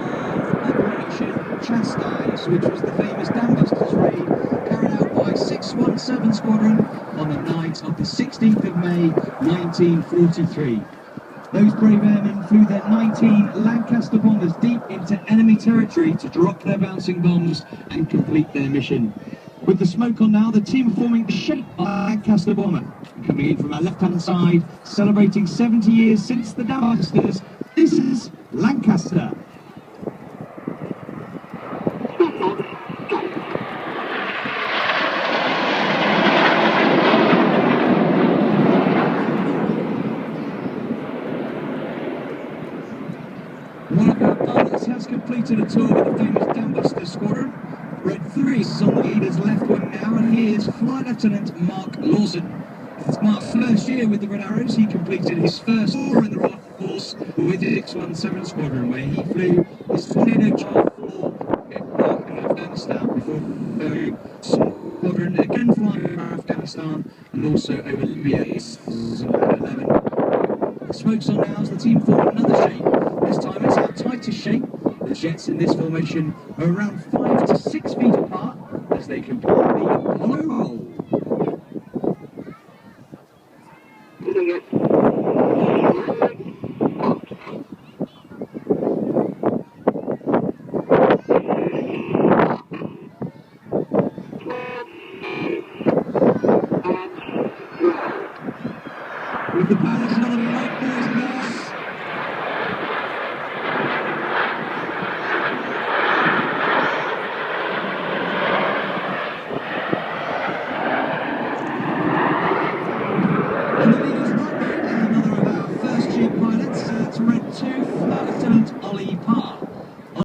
through Operation Chastise, which was the famous Dambusters raid carried out by 617 Squadron on the night of the 16th of May 1943. Those brave airmen flew their 19 Lancaster bombers deep into enemy territory to drop their bouncing bombs and complete their mission. With the smoke on now, the team are forming the shape of a Lancaster bomber. Coming in from our left-hand side, celebrating 70 years since the Dambusters, this is Lancaster. One of our pilots has completed a tour with the famous Dambusters squadron. Red 3 is on the leader's left wing now, and here's Flight Lieutenant Mark Lawson. It's Mark's first year with the Red Arrows. He completed his first tour in the Royal Force with the 617 Squadron, where he flew his tornado charge for Iraq and Afghanistan before going squadron again flying over Afghanistan and also over Libya in 2011. The smoke's on now as the team form another shape. This time it's our tightest shape. The jets in this formation are around 5 to 6 feet apart as they complete the Apollo roll.